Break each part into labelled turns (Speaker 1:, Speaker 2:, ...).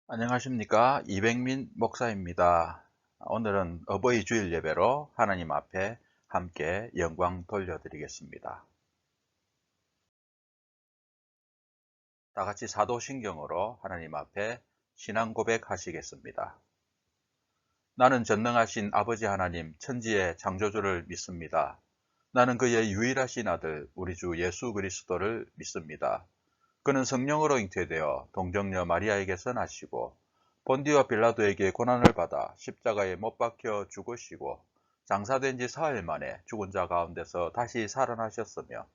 Speaker 1: 안녕하십니까. 이백민 목사입니다. 오늘은 어버이 주일 예배로 하나님 앞에 함께 영광 돌려드리겠습니다. 다 같이 사도신경으로 하나님 앞에 신앙 고백하시겠습니다. 나는 전능하신 아버지 하나님 천지의 창조주를 믿습니다. 나는 그의 유일하신 아들 우리 주 예수 그리스도를 믿습니다. 그는 성령으로 잉태되어 동정녀 마리아에게서 나시고 본디와 빌라도에게 고난을 받아 십자가에 못 박혀 죽으시고 장사된 지 사흘 만에 죽은 자 가운데서 다시 살아나셨으며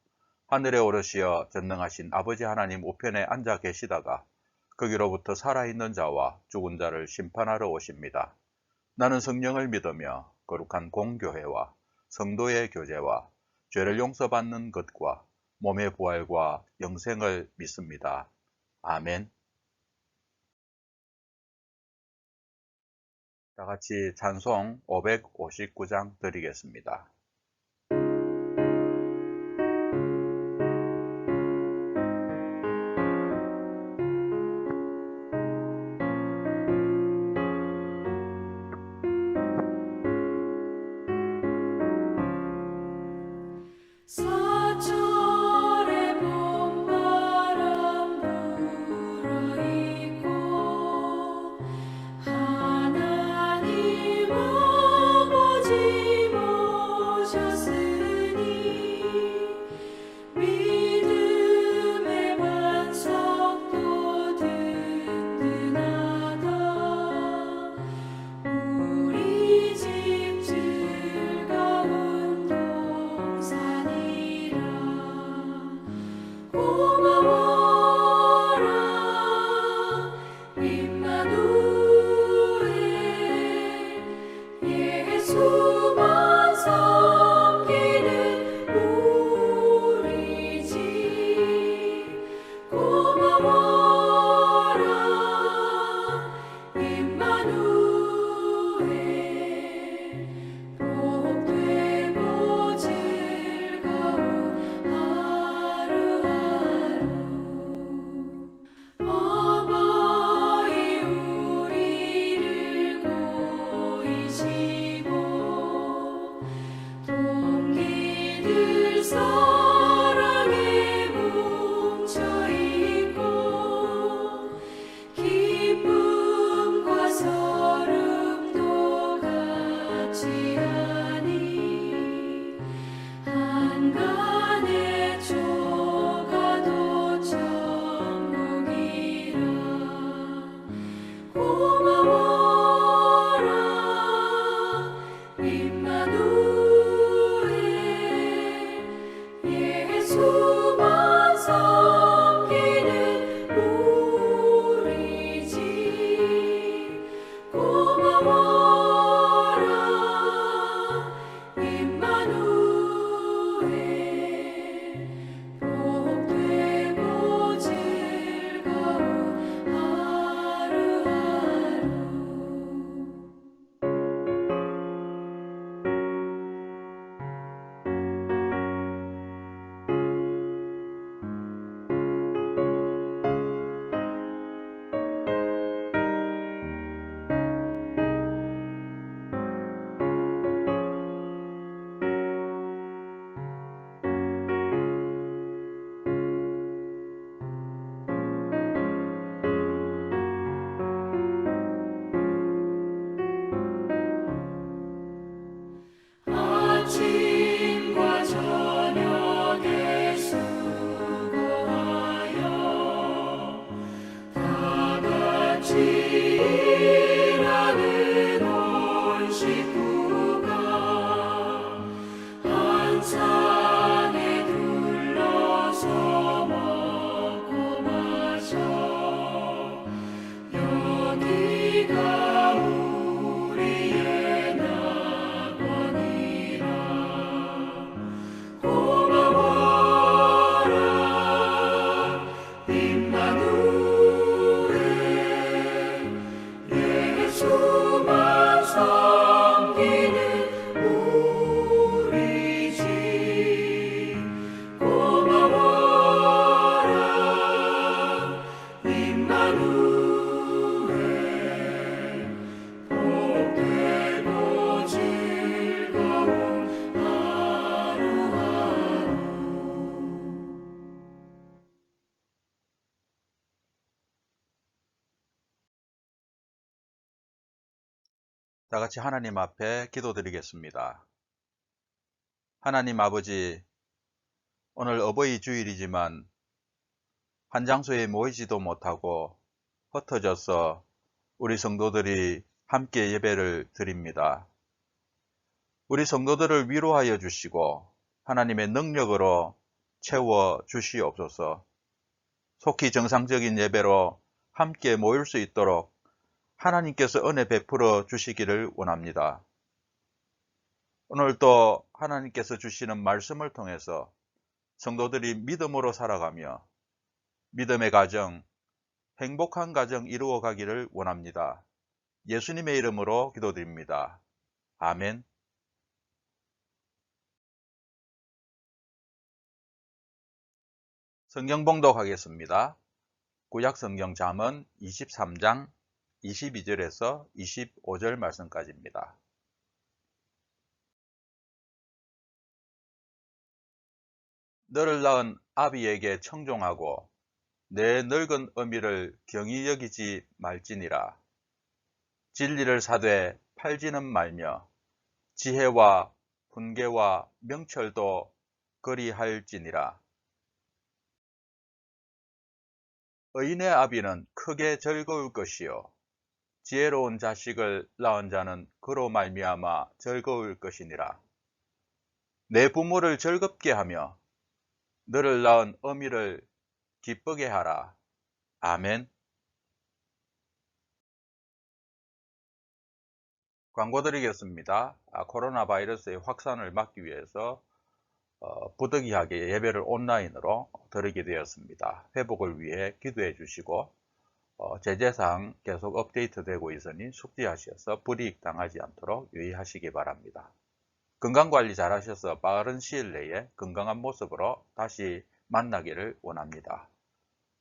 Speaker 1: 하늘에 오르시어 전능하신 아버지 하나님 우편에 앉아 계시다가 거기로부터 살아있는 자와 죽은 자를 심판하러 오십니다. 나는 성령을 믿으며 거룩한 공교회와 성도의 교제와 죄를 용서받는 것과 몸의 부활과 영생을 믿습니다. 아멘. 다 같이 찬송 559장 드리겠습니다.
Speaker 2: 사철의 봄바람 불어있고 하나님 아버지 모셨으니 믿음의 반석도 든든하다. 우리 집 즐거운 동산이라. 고마워라 임마누엘. 예수만 섬기는 우리 집. 고마워라 임마누엘. 복되고 즐거운 하루하루. 어버이 우리를 고이시고 동기들 사랑에 뭉쳐있고 기쁨과 서름도 같이 하니 한간의 조가도 천국이라. 고마워라 임마누엘. 예수만 섬기는 우리 집. 고마워라 임마누엘. 복되고 즐거운 하루하루.
Speaker 1: 다 같이 하나님 앞에 기도드리겠습니다. 하나님 아버지, 오늘 어버이 주일이지만 한 장소에 모이지도 못하고 흩어져서 우리 성도들이 함께 예배를 드립니다. 우리 성도들을 위로하여 주시고 하나님의 능력으로 채워 주시옵소서. 속히 정상적인 예배로 함께 모일 수 있도록 하나님께서 은혜 베풀어 주시기를 원합니다. 오늘도 하나님께서 주시는 말씀을 통해서 성도들이 믿음으로 살아가며 믿음의 가정, 행복한 가정 이루어 가기를 원합니다. 예수님의 이름으로 기도드립니다. 아멘. 성경 봉독하겠습니다. 구약 성경 잠언 23장 22절에서 25절 말씀까지입니다. 너를 낳은 아비에게 청종하고 내 늙은 어미를 경히 여기지 말지니라. 진리를 사되 팔지는 말며 지혜와 훈계와 명철도 그리할지니라. 의인의 아비는 크게 즐거울 것이요 지혜로운 자식을 낳은 자는 그로 말미암아 즐거울 것이니라. 내 부모를 즐겁게 하며 너를 낳은 어미를 기쁘게 하라. 아멘. 광고 드리겠습니다. 코로나 바이러스의 확산을 막기 위해서 부득이하게 예배를 온라인으로 드리게 되었습니다. 회복을 위해 기도해 주시고 제재사항 계속 업데이트되고 있으니 숙지하셔서 불이익 당하지 않도록 유의하시기 바랍니다. 건강관리 잘 하셔서 빠른 시일 내에 건강한 모습으로 다시 만나기를 원합니다.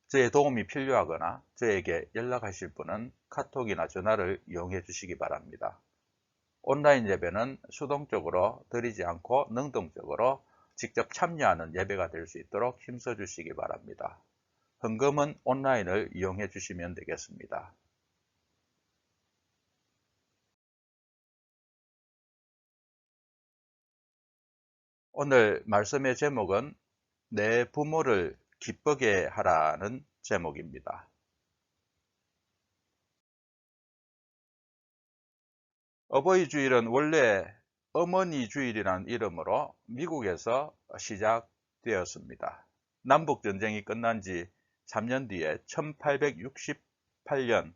Speaker 1: 저의 도움이 필요하거나 저에게 연락하실 분은 카톡이나 전화를 이용해 주시기 바랍니다. 온라인 예배는 수동적으로 드리지 않고 능동적으로 직접 참여하는 예배가 될 수 있도록 힘써 주시기 바랍니다. 헌금은 온라인을 이용해 주시면 되겠습니다. 오늘 말씀의 제목은 내 부모를 기쁘게 하라는 제목입니다. 어버이 주일은 원래 어머니 주일이라는 이름으로 미국에서 시작되었습니다. 남북전쟁이 끝난 지 3년 뒤에 1868년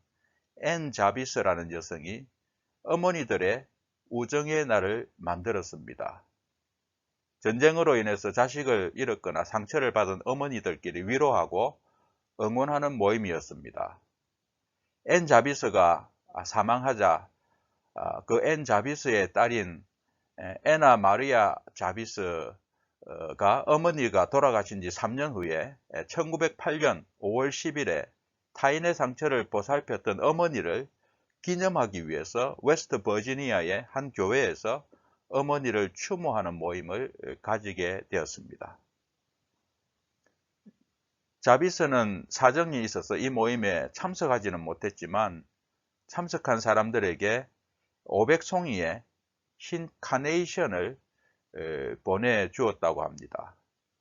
Speaker 1: 앤 자비스라는 여성이 어머니들의 우정의 날을 만들었습니다. 전쟁으로 인해서 자식을 잃었거나 상처를 받은 어머니들끼리 위로하고 응원하는 모임이었습니다. 앤 자비스가 사망하자 그 앤 자비스의 딸인 애나 마리아 자비스가 어머니가 돌아가신 지 3년 후에 1908년 5월 10일에 타인의 상처를 보살폈던 어머니를 기념하기 위해서 웨스트 버지니아의 한 교회에서 어머니를 추모하는 모임을 가지게 되었습니다. 자비스는 사정이 있어서 이 모임에 참석하지는 못했지만 참석한 사람들에게 500송이의 흰 카네이션을 보내주었다고 합니다.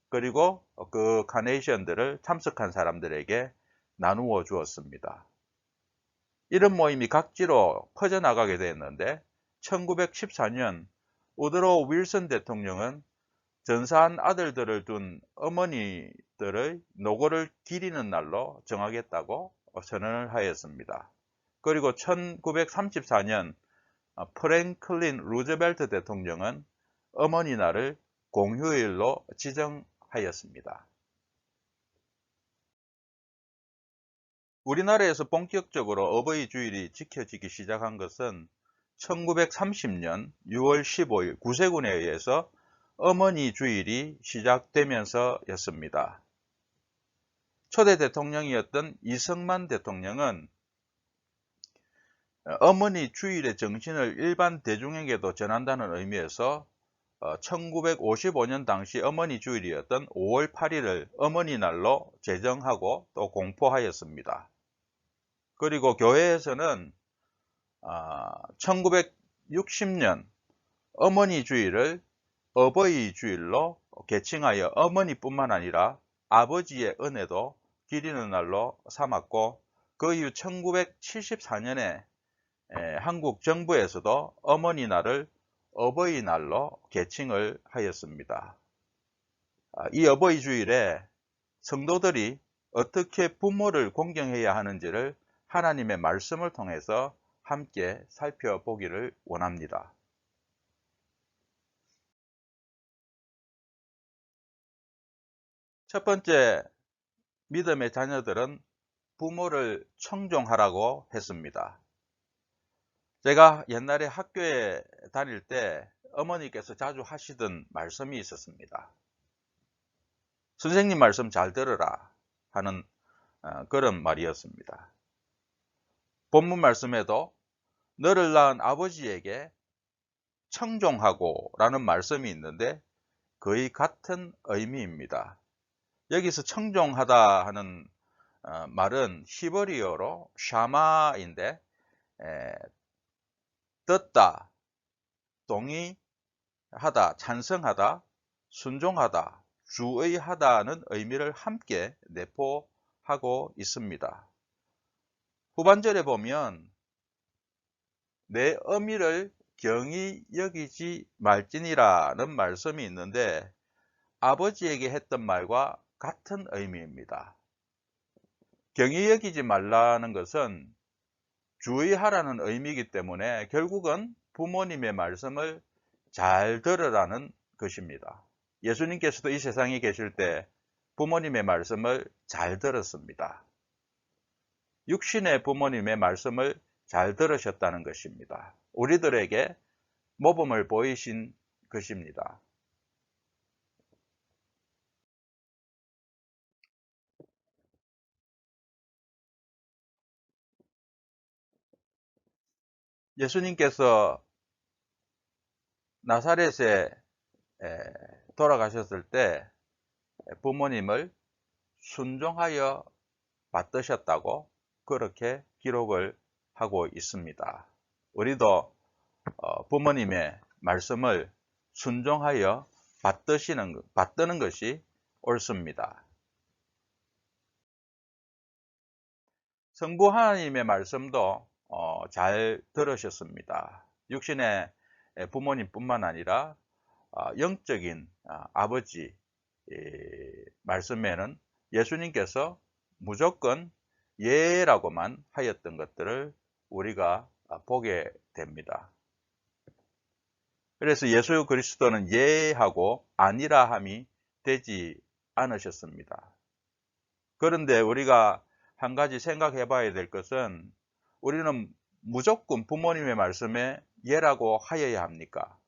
Speaker 1: 그리고 그 카네이션들을 참석한 사람들에게 나누어 주었습니다. 이런 모임이 각지로 퍼져나가게 되었는데 1914년 우드로 윌슨 대통령은 전사한 아들들을 둔 어머니들의 노고를 기리는 날로 정하겠다고 선언을 하였습니다. 그리고 1934년 프랭클린 루즈벨트 대통령은 어머니 날을 공휴일로 지정하였습니다. 우리나라에서 본격적으로 어버이 주일이 지켜지기 시작한 것은 1930년 6월 15일 구세군에 의해서 어머니 주일이 시작되면서였습니다. 초대 대통령이었던 이승만 대통령은 어머니 주일의 정신을 일반 대중에게도 전한다는 의미에서 1955년 당시 어머니 주일이었던 5월 8일을 어머니 날로 제정하고 또 공포하였습니다. 그리고 교회에서는 60년 어머니 주일을 어버이 주일로 계칭하여 어머니뿐만 아니라 아버지의 은혜도 기리는 날로 삼았고, 그 이후 1974년에 한국 정부에서도 어머니날을 어버이날로 계칭을 하였습니다. 이 어버이 주일에 성도들이 어떻게 부모를 공경해야 하는지를 하나님의 말씀을 통해서 함께 살펴보기를 원합니다. 첫 번째, 믿음의 자녀들은 부모를 청종하라고 했습니다. 제가 옛날에 학교에 다닐 때 어머니께서 자주 하시던 말씀이 있었습니다. 선생님 말씀 잘 들으라 하는 그런 말이었습니다. 본문 말씀에도 너를 낳은 아버지에게 청종하고 라는 말씀이 있는데 거의 같은 의미입니다. 여기서 청종하다 하는 말은 히브리어로 샤마인데, 듣다, 동의하다, 찬성하다, 순종하다, 주의하다는 의미를 함께 내포하고 있습니다. 후반절에 보면 내 어미를 경히 여기지 말지니라는 말씀이 있는데 아버지에게 했던 말과 같은 의미입니다. 경히 여기지 말라는 것은 주의하라는 의미이기 때문에 결국은 부모님의 말씀을 잘 들으라는 것입니다. 예수님께서도 이 세상에 계실 때 부모님의 말씀을 잘 들었습니다. 육신의 부모님의 말씀을 잘 들으셨다는 것입니다. 우리들에게 모범을 보이신 것입니다. 예수님께서 나사렛에 돌아가셨을 때 부모님을 순종하여 받드셨다고 그렇게 기록을 하고 있습니다. 우리도 부모님의 말씀을 순종하여 받드는 것이 옳습니다. 성부 하나님의 말씀도 잘 들으셨습니다. 육신의 부모님뿐만 아니라 영적인 아버지 말씀에는 예수님께서 무조건 예라고만 하였던 것들을 우리가 보게 됩니다. 그래서 예수 그리스도는 예하고 아니라 함이 되지 않으셨습니다. 그런데 우리가 한 가지 생각해 봐야 될 것은 우리는 무조건 부모님의 말씀에 예라고 하여야 합니까?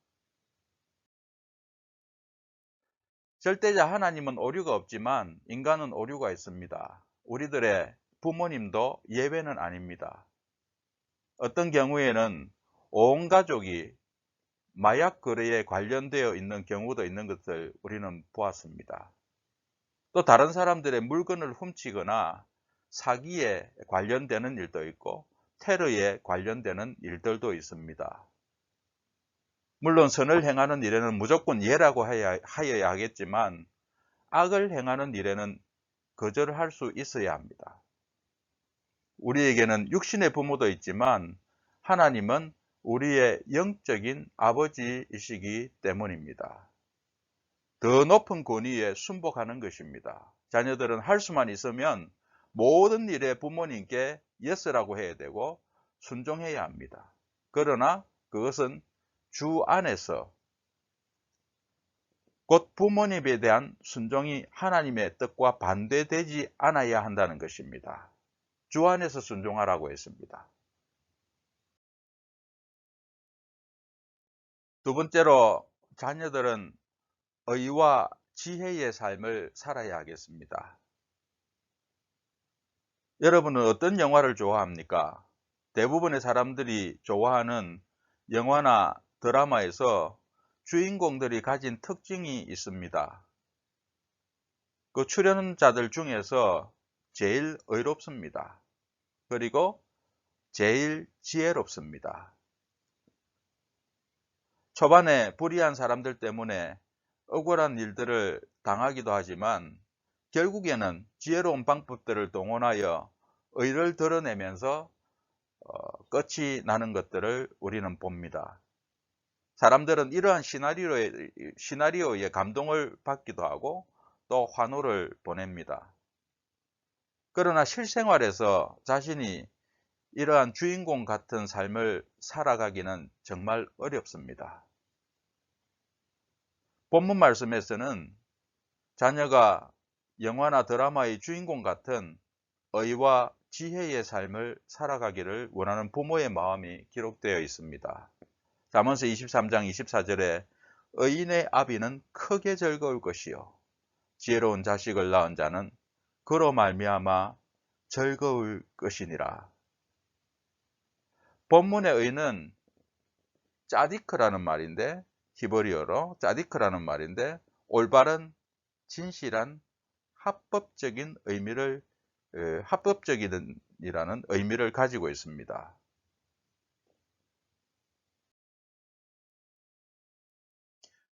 Speaker 1: 절대자 하나님은 오류가 없지만 인간은 오류가 있습니다. 우리들의 부모님도 예외는 아닙니다. 어떤 경우에는 온 가족이 마약 거래에 관련되어 있는 경우도 있는 것을 우리는 보았습니다. 또 다른 사람들의 물건을 훔치거나 사기에 관련되는 일도 있고 테러에 관련되는 일들도 있습니다. 물론 선을 행하는 일에는 무조건 예라고 하여야 하겠지만 악을 행하는 일에는 거절할 수 있어야 합니다. 우리에게는 육신의 부모도 있지만 하나님은 우리의 영적인 아버지이시기 때문입니다. 더 높은 권위에 순복하는 것입니다. 자녀들은 할 수만 있으면 모든 일에 부모님께 예스라고 해야 되고 순종해야 합니다. 그러나 그것은 주 안에서 곧 부모님에 대한 순종이 하나님의 뜻과 반대되지 않아야 한다는 것입니다. 주 안에서 순종하라고 했습니다. 두 번째로 자녀들은 의와 지혜의 삶을 살아야 하겠습니다. 여러분은 어떤 영화를 좋아합니까? 대부분의 사람들이 좋아하는 영화나 드라마에서 주인공들이 가진 특징이 있습니다. 그 출연자들 중에서 제일 의롭습니다. 그리고 제일 지혜롭습니다. 초반에 불의한 사람들 때문에 억울한 일들을 당하기도 하지만 결국에는 지혜로운 방법들을 동원하여 의를 드러내면서 끝이 나는 것들을 우리는 봅니다. 사람들은 이러한 시나리오에 감동을 받기도 하고 또 환호를 보냅니다. 그러나 실생활에서 자신이 이러한 주인공 같은 삶을 살아가기는 정말 어렵습니다. 본문 말씀에서는 자녀가 영화나 드라마의 주인공 같은 의와 지혜의 삶을 살아가기를 원하는 부모의 마음이 기록되어 있습니다. 잠언서 23장 24절에 의인의 아비는 크게 즐거울 것이요 지혜로운 자식을 낳은 자는 그로 말미암아 즐거울 것이니라. 본문의 의는 짜디크라는 말인데, 히브리어로 짜디크라는 말인데 올바른, 진실한, 합법적이라는 의미를 가지고 있습니다.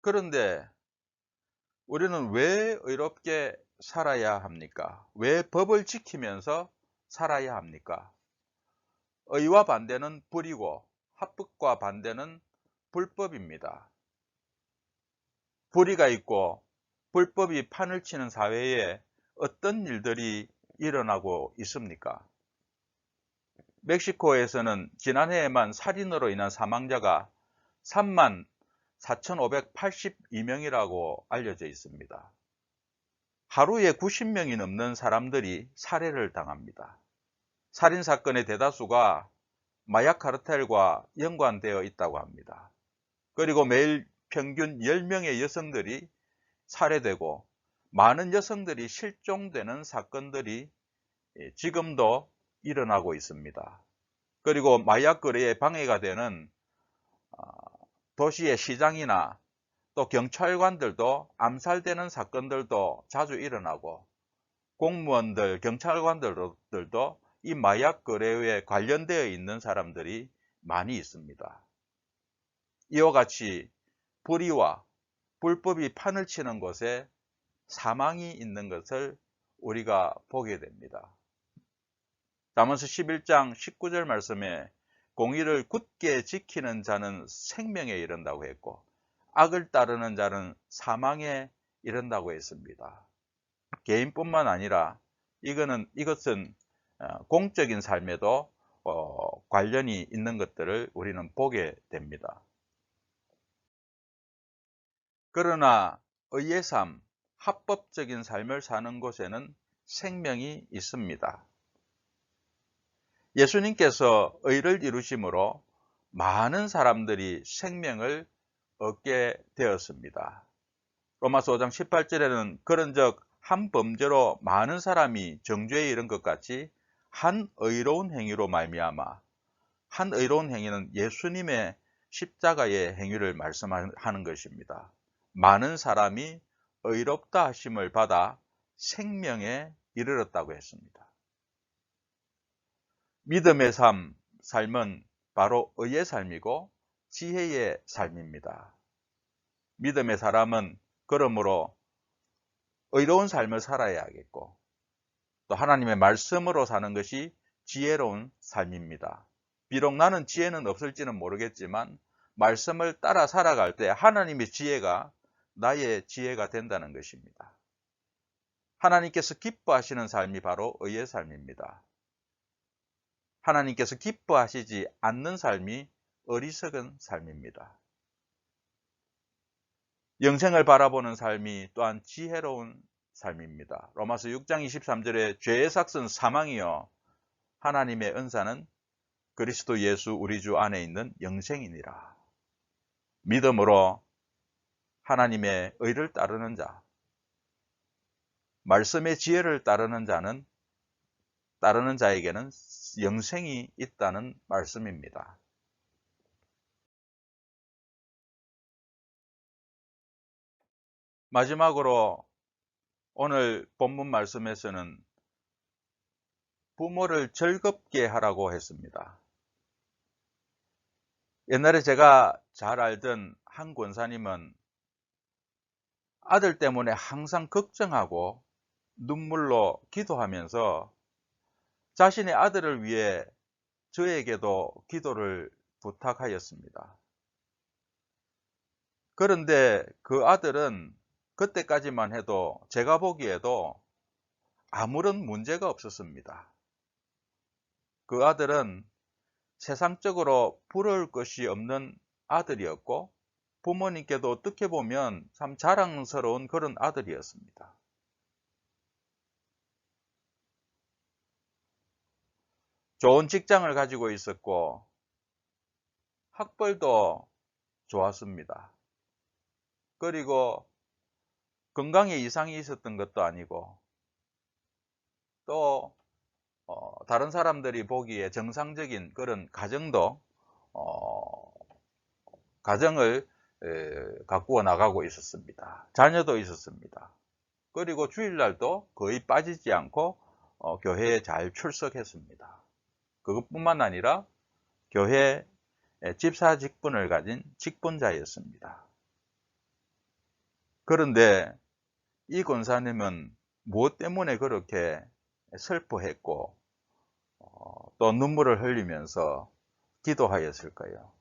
Speaker 1: 그런데 우리는 왜 의롭게 살아야 합니까? 왜 법을 지키면서 살아야 합니까? 의와 반대는 불이고 합법과 반대는 불법입니다. 불의가 있고 불법이 판을 치는 사회에 어떤 일들이 일어나고 있습니까? 멕시코에서는 지난해에만 살인으로 인한 사망자가 3만 4,582명이라고 알려져 있습니다. 하루에 90명이 넘는 사람들이 살해를 당합니다. 살인사건의 대다수가 마약 카르텔과 연관되어 있다고 합니다. 그리고 매일 평균 10명의 여성들이 살해되고 많은 여성들이 실종되는 사건들이 지금도 일어나고 있습니다. 그리고 마약 거래에 방해가 되는 도시의 시장이나 또 경찰관들도 암살되는 사건들도 자주 일어나고 공무원들, 경찰관들도 이 마약 거래에 관련되어 있는 사람들이 많이 있습니다. 이와 같이 불의와 불법이 판을 치는 곳에 사망이 있는 것을 우리가 보게 됩니다. 잠언서 11장 19절 말씀에 공의를 굳게 지키는 자는 생명에 이른다고 했고 악을 따르는 자는 사망에 이른다고 했습니다. 개인뿐만 아니라 이것은 공적인 삶에도 관련이 있는 것들을 우리는 보게 됩니다. 그러나 의의 삶, 합법적인 삶을 사는 곳에는 생명이 있습니다. 예수님께서 의를 이루심으로 많은 사람들이 생명을 얻게 되었습니다. 로마서 5장 18절에는 그런즉 한 범죄로 많은 사람이 정죄에 이른 것 같이 한 의로운 행위로 말미암아, 한 의로운 행위는 예수님의 십자가의 행위를 말씀하는 것입니다. 많은 사람이 의롭다 하심을 받아 생명에 이르렀다고 했습니다. 믿음의 삶은 바로 의의 삶이고 지혜의 삶입니다. 믿음의 사람은 그러므로 의로운 삶을 살아야 하겠고 또 하나님의 말씀으로 사는 것이 지혜로운 삶입니다. 비록 나는 지혜는 없을지는 모르겠지만 말씀을 따라 살아갈 때 하나님의 지혜가 나의 지혜가 된다는 것입니다. 하나님께서 기뻐하시는 삶이 바로 의의 삶입니다. 하나님께서 기뻐하시지 않는 삶이 어리석은 삶입니다. 영생을 바라보는 삶이 또한 지혜로운 삶입니다. 로마서 6장 23절에 죄의 삭은 사망이요 하나님의 은사는 그리스도 예수 우리 주 안에 있는 영생이니라. 믿음으로 하나님의 의를 따르는 자, 말씀의 지혜를 따르는 자에게는 영생이 있다는 말씀입니다. 마지막으로 오늘 본문 말씀에서는 부모를 즐겁게 하라고 했습니다. 옛날에 제가 잘 알던 한 권사님은 아들 때문에 항상 걱정하고 눈물로 기도하면서 자신의 아들을 위해 저에게도 기도를 부탁하였습니다. 그런데 그 아들은 그때까지만 해도 제가 보기에도 아무런 문제가 없었습니다. 그 아들은 세상적으로 부러울 것이 없는 아들이었고 부모님께도 어떻게 보면 참 자랑스러운 그런 아들이었습니다. 좋은 직장을 가지고 있었고 학벌도 좋았습니다. 그리고 건강에 이상이 있었던 것도 아니고 또 다른 사람들이 보기에 정상적인 그런 가정도 가정을 가꾸어 나가고 있었습니다. 자녀도 있었습니다. 그리고 주일날도 거의 빠지지 않고 교회에 잘 출석했습니다. 그것뿐만 아니라 교회 집사 직분을 가진 직분자였습니다. 그런데 이 권사님은 무엇 때문에 그렇게 슬퍼했고 또 눈물을 흘리면서 기도하였을까요?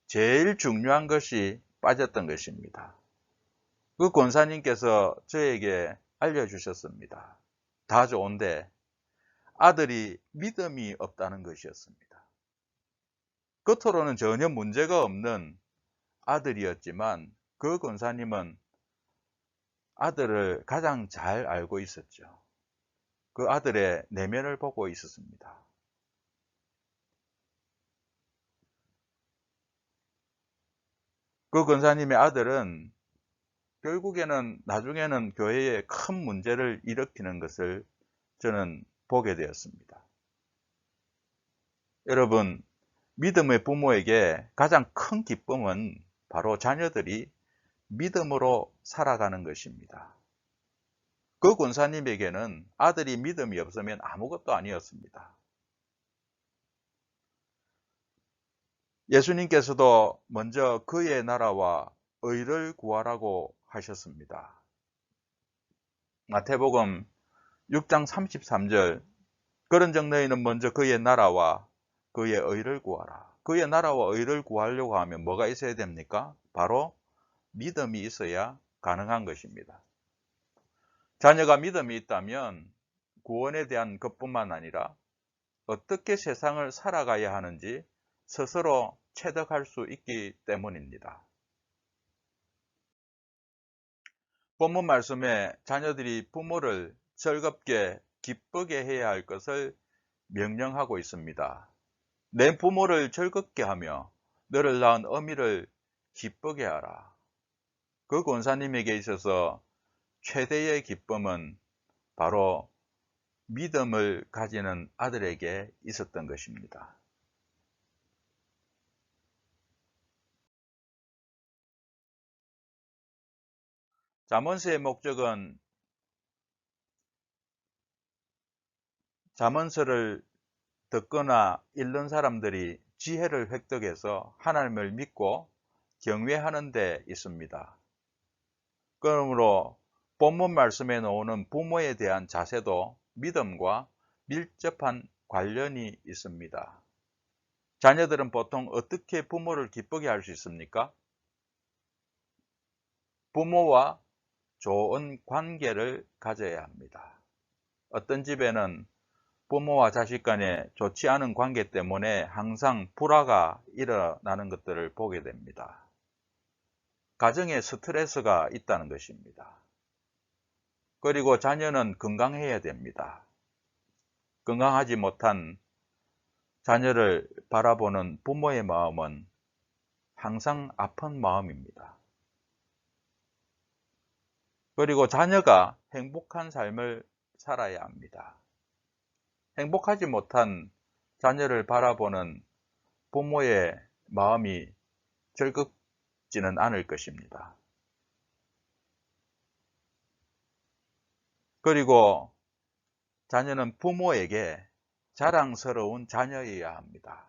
Speaker 1: 제일 중요한 것이 빠졌던 것입니다. 그 권사님께서 저에게 알려주셨습니다. 다 좋은데 아들이 믿음이 없다는 것이었습니다. 겉으로는 전혀 문제가 없는 아들이었지만 그 권사님은 아들을 가장 잘 알고 있었죠. 그 아들의 내면을 보고 있었습니다. 그 권사님의 아들은 결국에는 나중에는 교회에 큰 문제를 일으키는 것을 저는 보게 되었습니다. 여러분, 믿음의 부모에게 가장 큰 기쁨은 바로 자녀들이 믿음으로 살아가는 것입니다. 그 권사님에게는 아들이 믿음이 없으면 아무것도 아니었습니다. 예수님께서도 먼저 그의 나라와 의를 구하라고 하셨습니다. 마태복음 6장 33절, 그런즉 너희는 먼저 그의 나라와 그의 의를 구하라. 그의 나라와 의를 구하려고 하면 뭐가 있어야 됩니까? 바로 믿음이 있어야 가능한 것입니다. 자녀가 믿음이 있다면 구원에 대한 것뿐만 아니라 어떻게 세상을 살아가야 하는지 스스로 체득할 수 있기 때문입니다. 본문 말씀에 자녀들이 부모를 즐겁게 기쁘게 해야 할 것을 명령하고 있습니다. 내 부모를 즐겁게 하며 너를 낳은 어미를 기쁘게 하라. 그 권사님에게 있어서 최대의 기쁨은 바로 믿음을 가지는 아들에게 있었던 것입니다. 잠언서의 목적은 잠언서를 듣거나 읽는 사람들이 지혜를 획득해서 하나님을 믿고 경외하는 데 있습니다. 그러므로 본문 말씀에 나오는 부모에 대한 자세도 믿음과 밀접한 관련이 있습니다. 자녀들은 보통 어떻게 부모를 기쁘게 할 수 있습니까? 부모와 좋은 관계를 가져야 합니다. 어떤 집에는 부모와 자식 간에 좋지 않은 관계 때문에 항상 불화가 일어나는 것들을 보게 됩니다. 가정에 스트레스가 있다는 것입니다. 그리고 자녀는 건강해야 됩니다. 건강하지 못한 자녀를 바라보는 부모의 마음은 항상 아픈 마음입니다. 그리고 자녀가 행복한 삶을 살아야 합니다. 행복하지 못한 자녀를 바라보는 부모의 마음이 즐겁지는 않을 것입니다. 그리고 자녀는 부모에게 자랑스러운 자녀여야 합니다.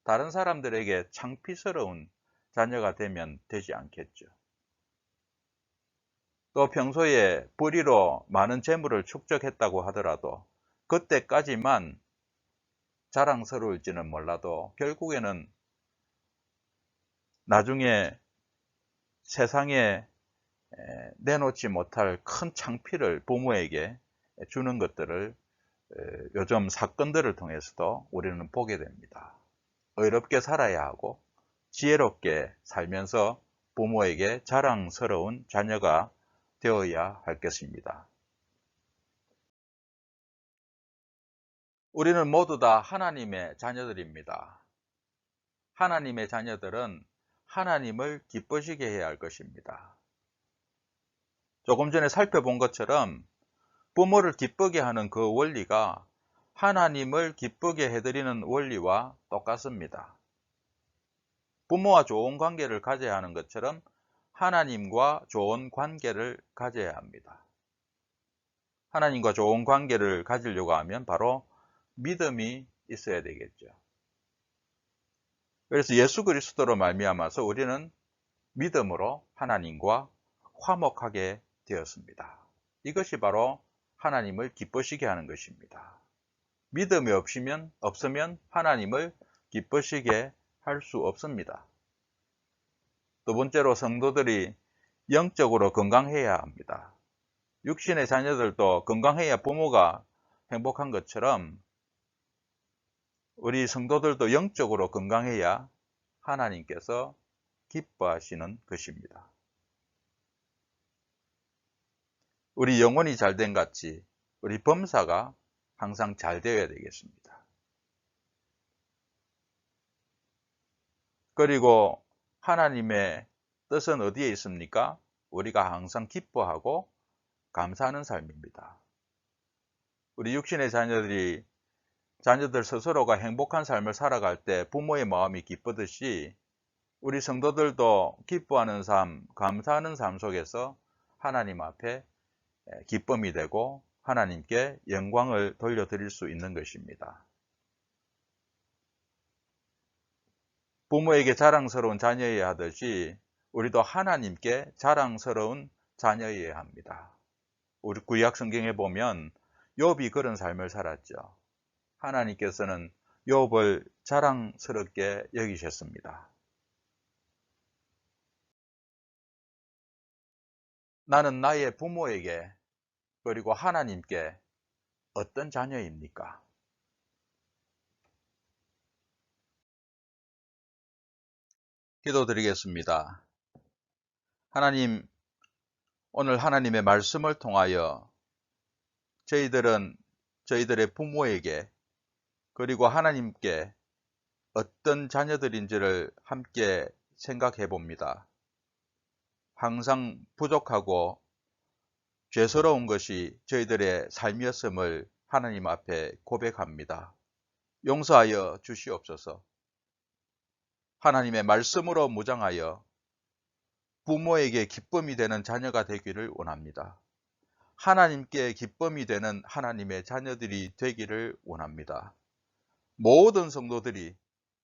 Speaker 1: 다른 사람들에게 창피스러운 자녀가 되면 되지 않겠죠. 또 평소에 불의로 많은 재물을 축적했다고 하더라도 그때까지만 자랑스러울지는 몰라도 결국에는 나중에 세상에 내놓지 못할 큰 창피를 부모에게 주는 것들을 요즘 사건들을 통해서도 우리는 보게 됩니다. 의롭게 살아야 하고 지혜롭게 살면서 부모에게 자랑스러운 자녀가 되어야 할 것입니다. 우리는 모두 다 하나님의 자녀들입니다. 하나님의 자녀들은 하나님을 기쁘시게 해야 할 것입니다. 조금 전에 살펴본 것처럼 부모를 기쁘게 하는 그 원리가 하나님을 기쁘게 해드리는 원리와 똑같습니다. 부모와 좋은 관계를 가져야 하는 것처럼 하나님과 좋은 관계를 가져야 합니다. 하나님과 좋은 관계를 가지려고 하면 바로 믿음이 있어야 되겠죠. 그래서 예수 그리스도로 말미암아서 우리는 믿음으로 하나님과 화목하게 되었습니다. 이것이 바로 하나님을 기쁘시게 하는 것입니다. 믿음이 없으면 하나님을 기쁘시게 할 수 없습니다. 두 번째로 성도들이 영적으로 건강해야 합니다. 육신의 자녀들도 건강해야 부모가 행복한 것처럼 우리 성도들도 영적으로 건강해야 하나님께서 기뻐하시는 것입니다. 우리 영혼이 잘된 같이 우리 범사가 항상 잘 되어야 되겠습니다. 그리고 하나님의 뜻은 어디에 있습니까? 우리가 항상 기뻐하고 감사하는 삶입니다. 우리 육신의 자녀들 스스로가 행복한 삶을 살아갈 때 부모의 마음이 기쁘듯이 우리 성도들도 기뻐하는 삶, 감사하는 삶 속에서 하나님 앞에 기쁨이 되고 하나님께 영광을 돌려드릴 수 있는 것입니다. 부모에게 자랑스러운 자녀여야 하듯이 우리도 하나님께 자랑스러운 자녀여야 합니다. 우리 구약 성경에 보면 욥이 그런 삶을 살았죠. 하나님께서는 욥을 자랑스럽게 여기셨습니다. 나는 나의 부모에게 그리고 하나님께 어떤 자녀입니까? 기도드리겠습니다. 하나님, 오늘 하나님의 말씀을 통하여 저희들은 저희들의 부모에게 그리고 하나님께 어떤 자녀들인지를 함께 생각해 봅니다. 항상 부족하고 죄스러운 것이 저희들의 삶이었음을 하나님 앞에 고백합니다. 용서하여 주시옵소서. 하나님의 말씀으로 무장하여 부모에게 기쁨이 되는 자녀가 되기를 원합니다. 하나님께 기쁨이 되는 하나님의 자녀들이 되기를 원합니다. 모든 성도들이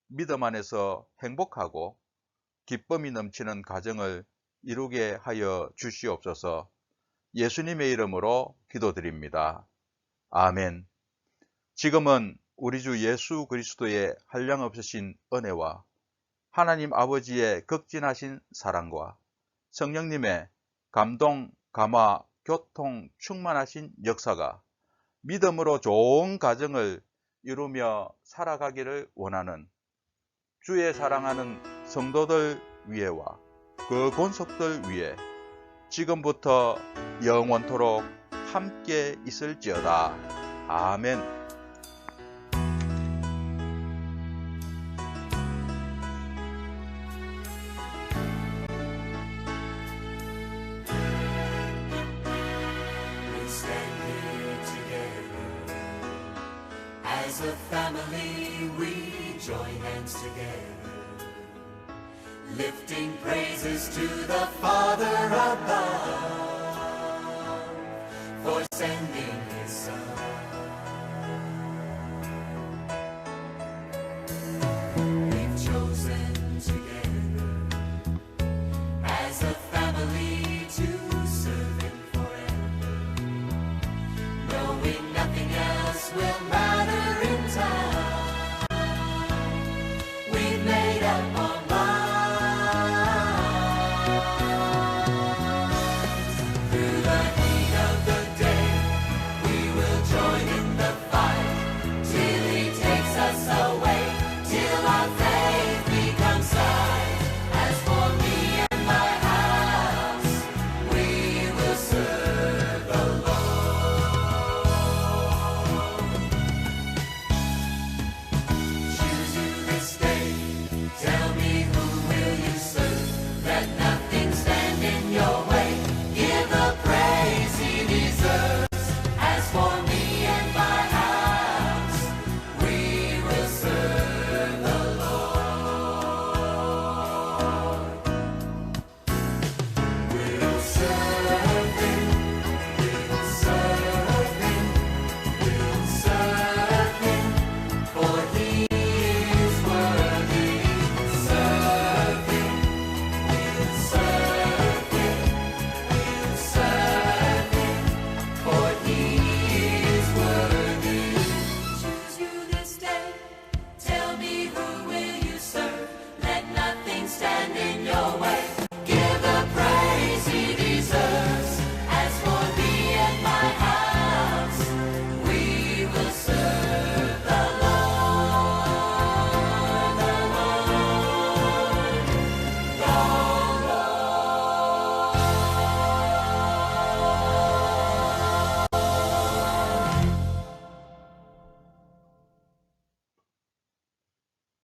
Speaker 1: 믿음 안에서 행복하고 기쁨이 넘치는 가정을 이루게 하여 주시옵소서. 예수님의 이름으로 기도드립니다. 아멘. 지금은 우리 주 예수 그리스도의 한량없으신 은혜와 하나님 아버지의 극진하신 사랑과 성령님의 감동, 감화, 교통, 충만하신 역사가 믿음으로 좋은 가정을 이루며 살아가기를 원하는 주의 사랑하는 성도들 위에와 그 권속들 위에 지금부터 영원토록 함께 있을지어다. 아멘.
Speaker 2: As a family, we join hands together, lifting praises to the Father above for sending